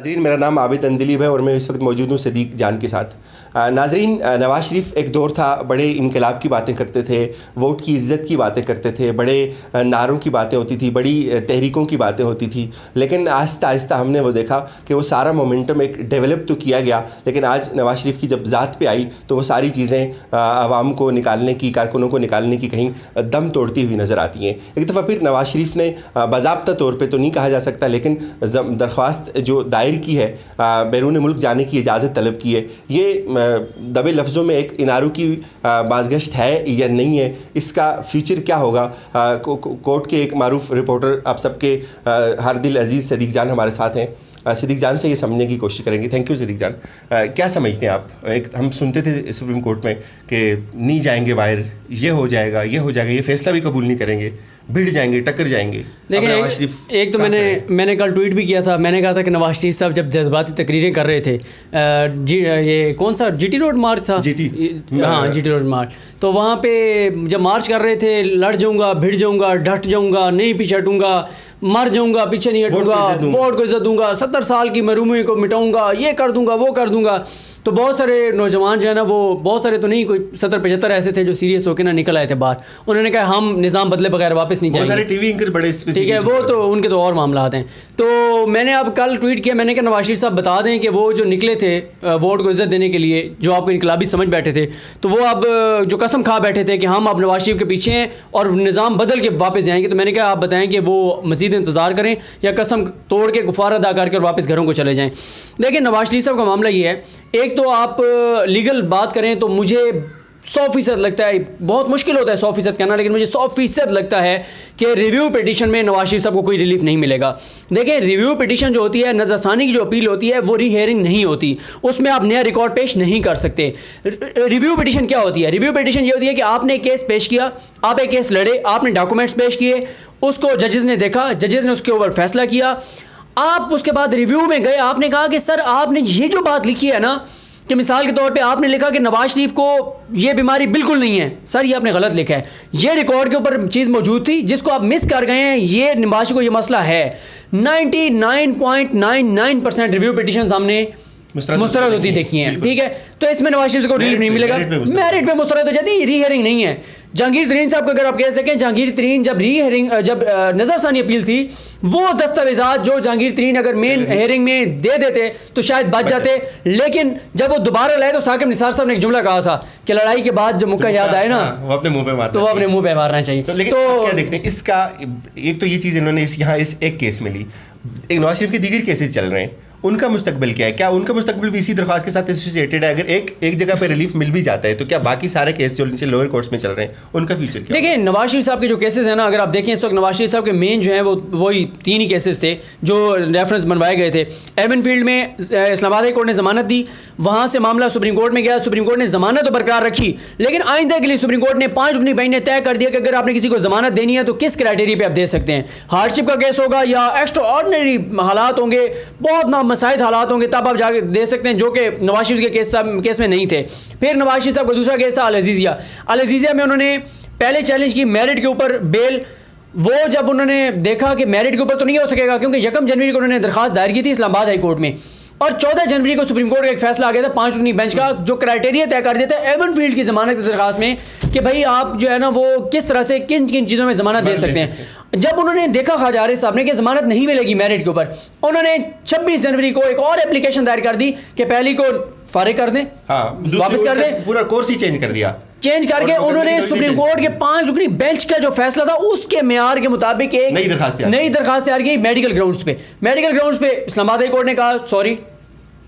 नाज़रीन, मेरा नाम आबिद अंदिलीब है और मैं इस वक्त मौजूद हूँ सदीक जान के साथ। नाज़रीन, नवाज़ शरीफ एक दौर था, बड़े इनकलाब की बातें करते थे, वोट की इज़्ज़त की बातें करते थे, बड़े नारों की बातें होती थी, बड़ी तहरीकों की बातें होती थी। लेकिन आहिस्ता आहिस्ता हमने वो देखा कि वो सारा मोमेंटम एक डेवलप तो किया गया, लेकिन आज नवाज़ शरीफ की जब ज़ात पे आई तो वो सारी चीज़ें आवाम को निकालने की, कारकुनों को निकालने की कहीं दम तोड़ती हुई नज़र आती हैं। एक दफ़ा फिर नवाज़ शरीफ ने बाज़ाब्ता तौर पर तो नहीं कहा जा सकता, लेकिन दरख्वास्त जो दायर की है, बैरून मुल्क जाने की इजाज़त तलब की है, ये दबे लफ्ज़ों में एक इनारू की बाज़गश्त है या नहीं है, इसका फ्यूचर क्या होगा। कोर्ट के एक मारूफ रिपोर्टर आप सबके हर दिल अजीज़ सदीक जान हमारे साथ हैं। सदीक जान से ये समझने की कोशिश करेंगे। थैंक यू सदीक जान। क्या समझते हैं आप? एक हम सुनते थे सुप्रीम कोर्ट में कि नहीं जाएंगे बाहर, ये हो जाएगा, ये फ़ैसला भी कबूल नहीं करेंगे, भिड़ जाएंगे, टक्कर जाएंगे। देखिए, एक तो मैंने कल ट्वीट भी किया था। मैंने कहा था कि नवाज शरीफ साहब जब जज्बाती तकरीरें कर रहे थे, ये कौन सा जीटी रोड मार्च था, जीटी रोड मार्च, तो वहाँ पे जब मार्च कर रहे थे, लड़ जाऊँगा, भिड़ जाऊँगा, डट जाऊँगा, नहीं पीछे हटूँगा, मर जाऊँगा, पीछे नहीं हटूँगा, वोट को इज्जत दूँगा, 70 साल की मरूमी को मिटाऊँगा, ये कर दूँगा, वो कर दूँगा। तो बहुत सारे नौजवान जो है ना, वो बहुत सारे तो नहीं, कोई 70-75 ऐसे थे जो सीरियस होकर ना निकल आए थे बाहर। उन्होंने कहा हम निज़ाम बदले बगैर वापस नहीं जाएंगे। बहुत सारे टीवी एंकर बड़े, ठीक है, वो तो उनके तो और मामलात हैं। तो मैंने अब कल ट्वीट किया, मैंने कहा नवाज शरीफ साहब बता दें कि वो जो निकले थे वोट को इज़्ज़त देने के लिए, जो आपको इनकलाबी समझ बैठे थे, तो वो अब जो कसम खा बैठे थे कि हम अब नवाज शरीफ के पीछे हैं और निज़ाम बदल के वापस जाएंगे, तो मैंने कहा आप बताएं कि वो मज़ीद इंतज़ार करें या कसम तोड़ के गुफ़ार अदा करके और वापस घरों को चले जाएँ। देखिए, नवाज शरीफ साहब का मामला ये है, एक तो आप लीगल बात करें तो मुझे 100% लगता है, बहुत मुश्किल होता है 100% कहना, लेकिन मुझे 100% लगता है कि रिव्यू पिटीशन में नवाज शरीफ साहब को कोई रिलीफ नहीं मिलेगा। देखिए, रिव्यू पिटीशन जो होती है, नज़रसानी की जो अपील होती है, वो री हेयरिंग नहीं होती, उसमें आप नया रिकॉर्ड पेश नहीं कर सकते। रिव्यू पिटीशन क्या होती है? रिव्यू पिटीशन ये होती है कि आपने केस पेश किया, आप एक केस लड़े, आपने डॉक्यूमेंट्स पेश किए, उसको जजेस ने देखा, जजेस ने उसके ऊपर फैसला किया, आप उसके बाद रिव्यू में गए, आपने कहा कि सर आपने ये जो बात लिखी है ना, कि मिसाल के तौर पे आपने लिखा कि नवाज शरीफ को ये बीमारी बिल्कुल नहीं है, सर ये आपने गलत लिखा है, ये रिकॉर्ड के ऊपर चीज़ मौजूद थी जिसको आप मिस कर गए हैं, ये नवाज को ये मसला है। 99.99% रिव्यू पिटीशन हमने मुस्तरद होती देखी हैं, ठीक है। तो इसमें नवाज शरीफ को रिलीफ नहीं मिलेगा, मेरिट पे मुस्तरद हो जाती है, री हेयरिंग नहीं है। जहांगीर तरीन साहब को अगर आप कह सकें, जहांगीर तरीन जब नज़रसानी अपील थी, वो दस्तावेजात जो जहांगीर तरीन अगर मेन हेयरिंग में दे देते तो शायद बच जाते, लेकिन जब वो दोबारा लाए तो साकिब निसार साहब ने एक जुमला कहा था कि लड़ाई के बाद जब मौका याद आए ना, वो अपने मुंह पे मारना चाहिए। लेकिन क्या देखते हैं इसका, एक तो ये चीज़ इन्होंने यहाँ इस एक केस में ली, एक नवाज शरीफ के दीगर केसेस चल रहे हैं, उनका मुस्तकबिल क्या है? क्या उनका मुस्तकबिल भी इसी दरख्वास्त के साथ एसोसिएटेड है? अगर एक जगह पे रिलीफ मिल भी जाता है तो क्या बाकी सारे केस जो नीचे लोअर कोर्ट्स में चल रहे हैं उनका फ्यूचर क्या? देखिए, नवाज शरीफ साहब के जो केसेस हैं ना, अगर आप देखें इस वक्त नवाज शरीफ साहब के मेन जो हैं वो वही 3 ही केसेस थे जो रेफरेंस बनवाए गए थे। एवन फील्ड में इस्लामाबाद हाई कोर्ट ने ज़मानत दी, वहाँ से मामला सुप्रीम कोर्ट में गया, सुप्रीम कोर्ट ने ज़मानत तो बरकरार रखी, लेकिन आइंदा के लिए सुप्रीम कोर्ट ने 5 रुकनी बेंच ने तय कर दिया कि अगर आपने किसी को ज़मानत देनी है तो किस क्राइटेरिया पर आप दे सकते हैं। हार्डशिप का केस होगा या एक्स्ट्रा ऑर्डिनरी हालात होंगे, बहुत नामसाइद हालात होंगे, तब आप जाके दे सकते हैं, जो कि नवाज शरीफ के केस में नहीं थे। फिर नवाज शरीफ साहब का दूसरा केस था अल-अज़ीज़िया में उन्होंने पहले चैलेंज की मेरिट के ऊपर बेल, वो जब उन्होंने देखा कि मेरिट के ऊपर तो नहीं हो सकेगा, क्योंकि 1 जनवरी को उन्होंने दरखास्त दायर की थी इस्लामाबाद हाई कोर्ट में, और 14 जनवरी को सुप्रीम कोर्ट का एक फैसला आ गया था 5 रुकनी बेंच का, जो क्राइटेरिया तय कर देता है एवन फील्ड की जमानत की दरखास्त में कि भाई आप जो है ना वो किस तरह से किन किन चीज़ों में जमानत दे सकते हैं। जब उन्होंने देखा ख़ाजा आरिफ साहब ने कि जमानत नहीं मिलेगी मेरिट के ऊपर, उन्होंने 26 जनवरी को एक और एप्लीकेशन दायर कर दी कि पहली को फारिग कर दें, वापस कर दें, पूरा कोर्स ही चेंज करके उन्होंने सुप्रीम कोर्ट के 5 रुकनी बेंच का जो फैसला था उसके मेयार के मुताबिक एक नई दरखास्त तैयार की मेडिकल ग्राउंड्स पे। इस्लामाबाद हाई कोर्ट ने कहा सॉरी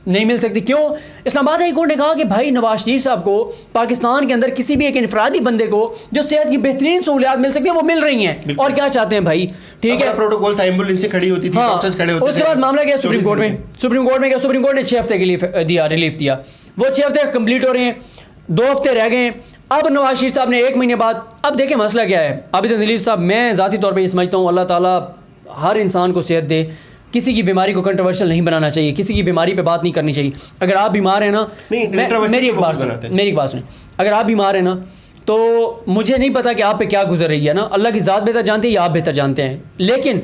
नहीं मिल सकती। क्यों? इस्लामाबाद हाई कोर्ट ने कहा कि भाई नवाज शरीफ साहब को पाकिस्तान के अंदर किसी भी एक इनफरादी बंदे को जो सेहत की बेहतरीन सहूलियात मिल सकती है वो मिल रही हैं, और क्या चाहते हैं भाई, ठीक है, प्रोटोकॉल था, एम्बुलेंस से खड़ी होती थी, डॉक्टर्स खड़े होते थे। उसके बाद मामला गया सुप्रीम कोर्ट में, सुप्रीम कोर्ट ने 6 हफ्ते के लिए दिया, रिलीफ दिया, वो 6 हफ्ते कंप्लीट हो रहे हैं, 2 हफ्ते रह गए। अब नवाज शरीफ साहब ने 1 महीने बाद, अब देखें मसला क्या है। आबिद अंदिलीब साहब, मैं ज़ाती तौर पर ये समझता हूँ अल्लाह ताला हर इंसान को सेहत दे, किसी की बीमारी को कंट्रोवर्शियल नहीं बनाना चाहिए, किसी की बीमारी पे बात नहीं करनी चाहिए। अगर आप बीमार हैं ना, मेरी एक बात सुनें, अगर आप बीमार हैं ना तो मुझे नहीं पता कि आप पे क्या गुजर रही है ना, अल्लाह की ज़ात बेहतर जानती है या आप बेहतर जानते हैं, लेकिन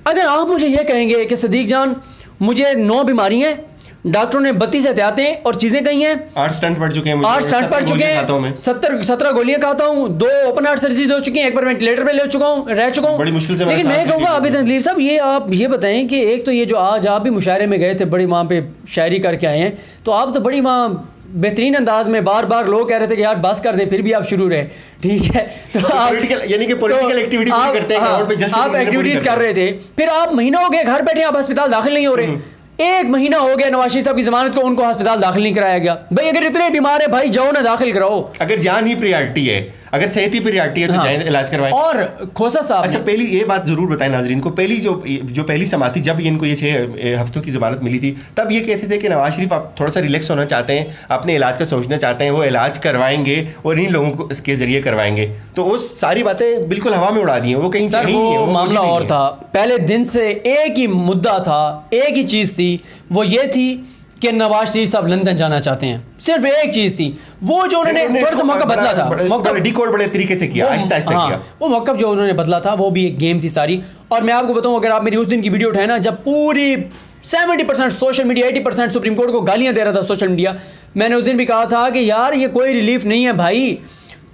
अगर आप मुझे ये कहेंगे कि सदीक जान मुझे 9 बीमारियां हैं, डॉक्टरों ने 32 एहतियातें और चीज़ें कही हैं, 8 स्टंट पड़ चुके हैं, 8 स्टंट पड़ चुके हैं, 17 गोलियां खाता हूँ, 2 ओपन हार्ट सर्जरी हो चुकी हैं, एक बार वेंटिलेटर पे रह चुका हूँ, बड़ी मुश्किल से। लेकिन मैं कहूँगा आबिद तनवीर साहब, ये आप ये बताएं कि एक तो ये जो आज आप भी मुशायरे में गए थे, बड़ी वहाँ पे शायरी करके आए हैं, तो आप तो बड़ी वहाँ बेहतरीन अंदाज में बार बार लोग कह रहे थे कि यार बस कर दें, फिर भी आप शुरू रहे, ठीक है, तो आप यानी कि पॉलिटिकल एक्टिविटी करते हैं, आप एक्टिविटीज कर रहे थे, फिर आप महीना हो गया घर बैठे, आप अस्पताल दाखिल नहीं हो रहे, 1 महीना हो गया नवाज शरीफ साहब की जमानत को, उनको अस्पताल दाखिल नहीं कराया गया। भाई अगर इतने बीमार है भाई जाओ ना दाखिल कराओ, अगर जान ही प्रियॉरिटी है, अगर सेहत ही प्रियॉरिटी है तो जाएं इलाज करवाएं। और खोसा साहब, अच्छा पहली ये बात जरूर बताएं नाजरीन को, पहली जो पहली समात थी जब इनको ये 6 हफ्तों की जमानत मिली थी, तब ये कहते थे कि नवाज शरीफ आप थोड़ा सा रिलैक्स होना चाहते हैं, अपने इलाज का सोचना चाहते हैं, वो इलाज करवाएंगे और इन लोगों को इसके जरिए करवाएंगे, तो वो सारी बातें बिल्कुल हवा में उड़ा दी हैं, वो कहीं सर वो मामला और था, पहले दिन से एक ही मुद्दा था, एक ही चीज़ थी, वो ये थी कि नवाज शरीफ साहब लंदन जाना चाहते हैं, सिर्फ एक चीज़ थी, वो जो उन्होंने थोड़ा सा मौका बदला था, डिकोड बड़े तरीके से किया, आहिस्ता आहिस्ता किया, वो मौक़िफ़ जो उन्होंने बदला था वो भी एक गेम थी सारी। और मैं आपको बताऊं, अगर आप मेरी उस दिन की वीडियो उठाए ना, जब पूरी 70% सोशल मीडिया, 80% सुप्रीम कोर्ट को गालियां दे रहा था सोशल मीडिया, मैंने उस दिन भी कहा था कि यार ये कोई रिलीफ नहीं है भाई।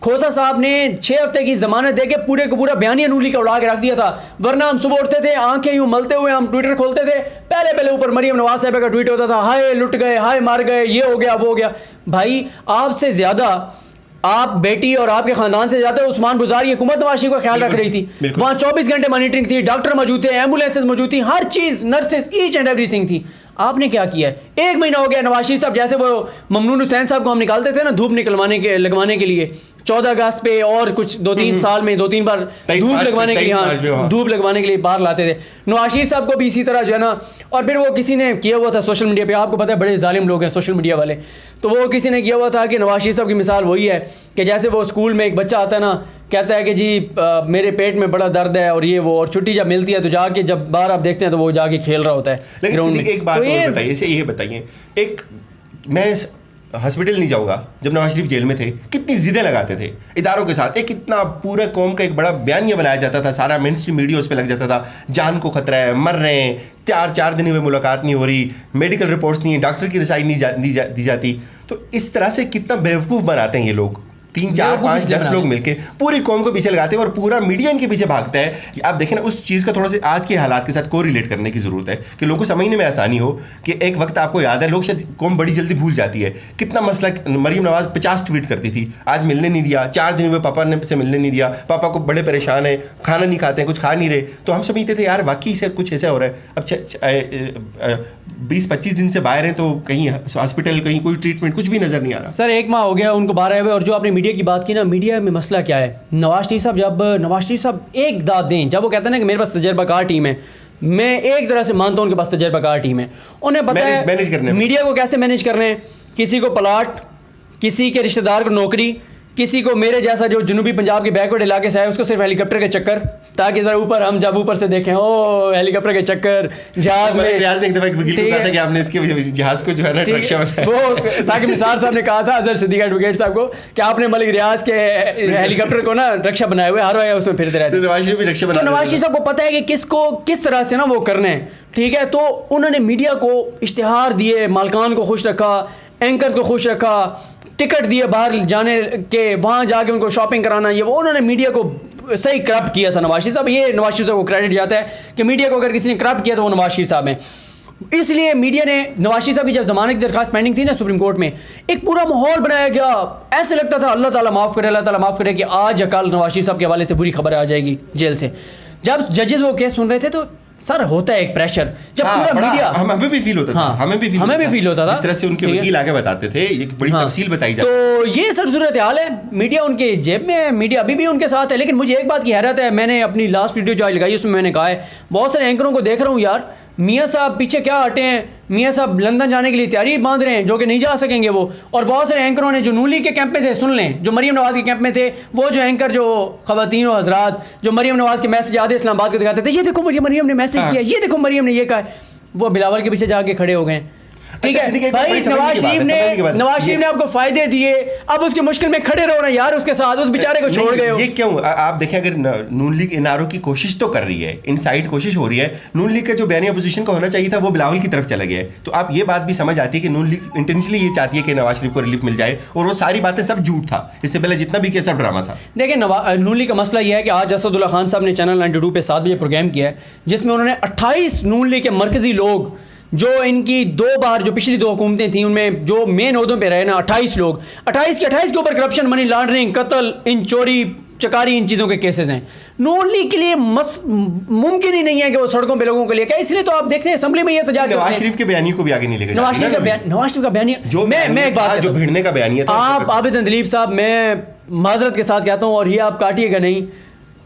खोसा साहब ने 6 हफ्ते की जमानत देके पूरे को पूरा बयानिया नूली का उड़ा के रख दिया था, वरना हम सुबह उठते थे आंखें यूं मलते हुए हम ट्विटर खोलते थे, पहले ऊपर मरियम नवाज साहब का ट्वीट होता था, हाय लुट गए, हाय मार गए, ये हो गया वो हो गया। भाई आपसे ज्यादा आप बेटी और आपके खानदान से ज्यादा उस्मान बुज़ार की हुकूमत नवाज शरीफ का ख्याल रख रही थी, वहां 24 घंटे मॉनिटरिंग थी, डॉक्टर मौजूद थे, एम्बुलेंसेज मौजूद थी, हर चीज, नर्सेज, ईच एंड एवरीथिंग थी। आपने क्या किया है? 1 महीना हो गया नवाज शरीफ साहब, जैसे वो ममनून हुसैन साहब को हम निकालते थे ना धूप लगवाने के लिए 14 अगस्त पे, और कुछ 2-3 साल में 2-3 बार धूप लगवाने के लिए, हाँ धूप लगवाने के लिए बाहर लाते थे। नवाज शरीफ साहब को भी इसी तरह जो है ना, और फिर वो किसी ने किया हुआ था सोशल मीडिया पे, आपको पता है बड़े जालिम लोग हैं सोशल मीडिया वाले, तो वो किसी ने किया हुआ था कि नवाज शरीफ साहब की मिसाल वही है कि जैसे वो स्कूल में एक बच्चा आता है ना, कहता है कि जी मेरे पेट में बड़ा दर्द है और ये वो, और छुट्टी जब मिलती है तो जाके जब बाहर आप देखते हैं तो वो जाके खेल रहा होता है ग्राउंड में। एक बात ये बताइए, एक मैं हॉस्पिटल नहीं जाऊंगा, जब नवाज शरीफ जेल में थे कितनी जिद्दें लगाते थे इदारों के साथ, एक कितना पूरा कौम का एक बड़ा बयानिया बनाया जाता था, सारा मेन स्ट्रीम मीडिया उस पर लग जाता था, जान को खतरा है, मर रहे हैं, 4 दिन में मुलाकात नहीं हो रही, मेडिकल रिपोर्ट्स नहीं है, डॉक्टर की रसाई नहीं दी जाती। तो इस तरह से कितना बेवकूफ़ बनाते हैं ये लोग, 3, 4, 5, 10 लोग मिलके पूरी कौम को पीछे लगाते हैं और पूरा मीडिया इनके पीछे भागता है। आप देखें ना, उस चीज़ का थोड़ा सा आज के हालात के साथ को रिलेट करने की ज़रूरत है कि लोगों को समझने में आसानी हो कि एक वक्त आपको याद है, लोग शायद कौम बड़ी जल्दी भूल जाती है, कितना मसला मरीम नवाज 50 ट्वीट करती थी, आज मिलने नहीं दिया, 4 दिन हुए पापा ने से मिलने नहीं दिया, पापा को बड़े परेशान है, खाना नहीं खाते हैं, कुछ खा नहीं रहे, तो हम समझते थे यार वाकई से कुछ ऐसा हो रहा है। अब 20-25 दिन से बाहर हैं तो कहीं हॉस्पिटल, कहीं कोई ट्रीटमेंट, कुछ भी नज़र नहीं आ रहा। सर 1 माह हो गया उनको बाहर आए हुए। और जो आपने मीडिया की बात की ना, मीडिया में मसला क्या है, नवाज शरीफ साहब एक दाद दें, जब वो कहते हैं ना कि मेरे पास तजर्बाकार टीम है, मैं एक तरह से मानता हूँ उनके पास तजर्बाकार टीम है, उन्हें पता है मीडिया को कैसे मैनेज करना है, किसी को प्लाट, किसी के रिश्तेदार को नौकरी, किसी को मेरे जैसा जो जनूबी पंजाब के बैकवर्ड इलाके से है उसको सिर्फ हेलीकॉप्टर के चक्कर, ताकि जरा ऊपर हम जब ऊपर से देखें ओ हेलीकॉप्टर के चक्कर, जहाज में कि आपने इसके जहाज को जो है ना रक्षा बनाया। वो साकिब निसार साहब ने कहा था अजहर सिद्दीकी एडवोकेट साहब को कि आपने मलिक रियाज के हेलीकॉप्टर को ना रक्षा बनाए हुए, हर वक्त उसमें फिरते रहते। तो नवाज शरीफ साहब को पता है कि किसको किस तरह से ना वो करना है, ठीक है, तो उन्होंने मीडिया को इश्तिहार दिए, मालकान को खुश रखा, एंकर्स को खुश रखा, टिकट दिए बाहर जाने के, वहाँ जाके उनको शॉपिंग कराना, ये वो, उन्होंने मीडिया को सही करप्ट किया था नवाज शरीफ साहब। ये नवाज शरीफ साहब को क्रेडिट जाता है कि मीडिया को अगर किसी ने करप्ट किया तो वो नवाज शरीफ साहब हैं। इसलिए मीडिया ने नवाज शरीफ साहब की जब जमानत की दरखास्त पेंडिंग थी ना सुप्रीम कोर्ट में, एक पूरा माहौल बनाया गया, ऐसे लगता था अल्लाह ताला माफ़ करे, अल्लाह ताला माफ़ करे कि आज या कल नवाज शरीफ साहब के हवाले से बुरी खबर आ जाएगी जेल से। जब जजेस वो केस सुन रहे थे तो सर होता है एक प्रेशर, जब पूरा मीडिया, हमें भी फील होता था, हमें भी फील होता था, जिस तरह से उनके वकील आगे बताते थे, एक बड़ी तफसील बताई जाती। तो ये सर सूरत हाल है, मीडिया उनके जेब में है, मीडिया अभी भी उनके साथ है। लेकिन मुझे एक बात की हैरत है, मैंने अपनी लास्ट वीडियो जो आज लगाई उसमें मैंने कहा है, बहुत सारे एंकरों को देख रहा हूँ यार, मियाँ साहब पीछे क्या हटे हैं, मियाँ साहब लंदन जाने के लिए तैयारी बांध रहे हैं, जो कि नहीं जा सकेंगे वो। और बहुत सारे एंकरों ने जो नूली के कैंप में थे, सुन लें, जो मरीम नवाज के कैंप में थे, वो जो एंकर जो ख़वातीन और हज़रात जो मरीम नवाज के मैसेज आधे इस्लामाबाद को दिखाते थे, ये देखो मुझे मरीम ने मैसेज किया, ये देखो मरीम ने ये कहा, वो बिलावल के पीछे जाके खड़े हो गए। ठीक है भाई, नवाज शरीफ ने आपको फायदे दिए, अब उसकी मुश्किल में खड़े रहो ना यार उसके साथ, उस बेचारे को छोड़ गए हो। ये क्यों? आप देखें, अगर नून लीग एनआरओ की कोशिश तो कर रही है, इनसाइड कोशिश हो रही है, नून लीग का जो बयानी अपोजिशन का होना चाहिए था वो बिलावल की तरफ चला गया है, तो आप ये बात भी समझ आती है कि नून लीग इंटेंशनली ये चाहती है कि नवाज शरीफ को रिलीफ मिल जाए, और वो सारी बातें सब झूठ था, इससे पहले जितना भी केस सब ड्रामा था। देखिए नून लीग का मसला ये है कि आज असदुल्ला खान साहब ने चैनल 92 पे 7 बजे प्रोग्राम किया है, जिसमें उन्होंने 28 नून लीग के मरकजी लोग, जो इनकी 2 बार जो पिछली 2 हुकूमतें थी उनमें जो मेन ओहदों पे रहे ना 28 लोग, 28 के ऊपर करप्शन, मनी लॉन्ड्रिंग, कत्ल, इन चोरी चकारी, इन चीज़ों के केसेस हैं। नून लीग के लिए मुमकिन ही नहीं है कि वो सड़कों पे लोगों को लेकर, इसलिए तो आप देखते हैं असेंबली में ये तो जाकर नवाज शरीफ के बयानी को भी आगे नहीं लेकर, नवाज शरीफ का बयानी जो मैं एक बात, जो भिड़ने का बयानी था, आप आबिद दलीप साहब, मैं माजरत के साथ कहता हूँ और ये आप काटिएगा नहीं,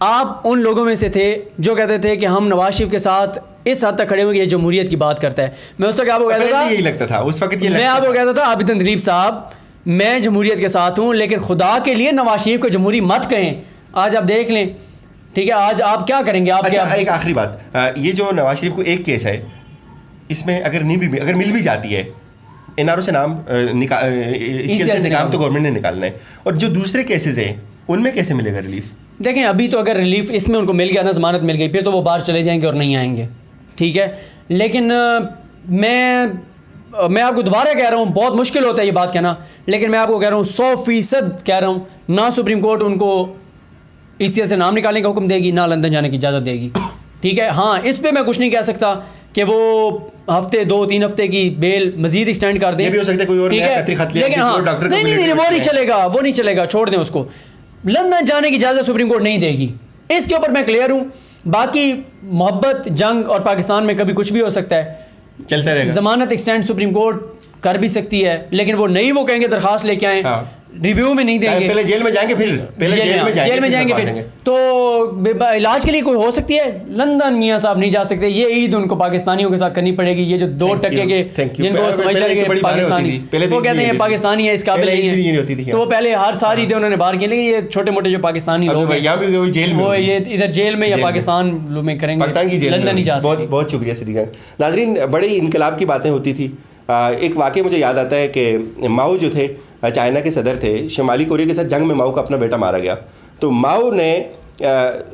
आप उन लोगों में से थे जो कहते थे कि हम नवाज शरीफ के साथ इस हद तक खड़े हुए, ये जमहूरियत की बात करता है। मैं उस वक्त आपको कहता था, यही लगता था उस वक्त, मैं आपको कहता था आबिद दलीप साहब मैं जमहूरियत के साथ हूँ, लेकिन खुदा के लिए नवाज शरीफ को जमहूरी मत कहें। आज आप देख लें, ठीक है, आज आप क्या करेंगे? आप अच्छा, एक आखिरी बात, ये जो नवाज शरीफ को एक केस है, इसमें अगर मिल भी जाती है, एनआरओ से नाम निकाल तो गवर्नमेंट ने निकालना है, और जो दूसरे केसेस हैं उनमें कैसे मिलेगा रिलीफ? देखें, अभी तो अगर रिलीफ इसमें उनको मिल गया ना, जमानत मिल गई, फिर तो वो बाहर चले जाएंगे और नहीं आएंगे, ठीक है। लेकिन मैं आपको दोबारा कह रहा हूँ, बहुत मुश्किल होता है ये बात कहना, लेकिन मैं आपको कह रहा हूँ 100% कह रहा हूँ, ना सुप्रीम कोर्ट उनको ECL से नाम निकालने का हुक्म देगी, ना लंदन जाने की इजाज़त देगी, ठीक है। हाँ, इस पर मैं कुछ नहीं कह सकता कि वो हफ्ते 2-3 हफ्ते की बेल मजीद एक्सटेंड कर दें, ये भी हो सकता है कोई और नया खतरी खत लिया, लेकिन हाँ, नहीं, वो नहीं चलेगा, वो नहीं चलेगा, छोड़ दें उसको। लंदन जाने की इजाज़त सुप्रीम कोर्ट नहीं देगी, इसके ऊपर मैं क्लियर हूँ। बाकी मोहब्बत, जंग और पाकिस्तान में कभी कुछ भी हो सकता है, चलता रहेगा। जमानत एक्सटेंड सुप्रीम कोर्ट कर भी सकती है, लेकिन वो नहीं, वो कहेंगे दरखास्त लेके आए, रिव्यू में नहीं देंगे, पहले जेल में जाएंगे, फिर जेल में जाएंगे फिर तो इलाज के लिए कोई हो सकती है। लंदन मियाँ साहब नहीं जा सकते, ये ईद उनको पाकिस्तानियों के साथ करनी पड़ेगी। ये जो 2% के जिनको समझते हैं पाकिस्तानी, वो कहते हैं पाकिस्तानी है, इस काबिल नहीं है, तो वो पहले हर सारी ईदें उन्होंने बाहर की, लेकिन ये छोटे मोटे जो पाकिस्तानी लोग हैं वो ये इधर जेल में या पाकिस्तान में करेंगे, लंदन नहीं जा सकते। बहुत शुक्रिया सिद्दीक़ नाज़रीन, बड़ी इनकलाब की बातें होती थी। एक वाक़या मुझे याद आता है कि माओ जो थे, चाइना के सदर थे, शुमाली कोरिया के साथ जंग में माओ का अपना बेटा मारा गया, तो माओ ने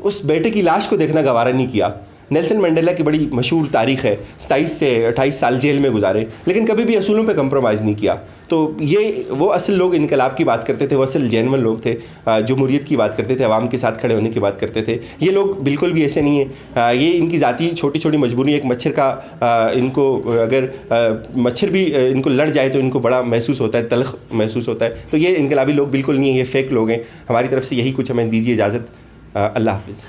उस बेटे की लाश को देखना गवारा नहीं किया। नेल्सन मंडेला की बड़ी मशहूर तारीख़ है, 27 से 28 साल जेल में गुजारे, लेकिन कभी भी असूलों पे कंप्रोमाइज़ नहीं किया। तो ये वो असल लोग इनकलाब की बात करते थे, वो असल जेन्युइन लोग थे, जमहूरियत की बात करते थे, अवाम के साथ खड़े होने की बात करते थे। ये लोग बिल्कुल भी ऐसे नहीं है। ये इनकी ज़ाती छोटी छोटी मजबूरी, एक मच्छर का इनको अगर मच्छर भी इनको लड़ जाए तो इनको बड़ा महसूस होता है, तलख महसूस होता है। तो ये इनकलाबी लोग बिल्कुल नहीं है, ये फ़ेक लोग हैं। हमारी तरफ से यही कुछ, हमें दीजिए इजाज़त। अल्लाह हाफ़िज़।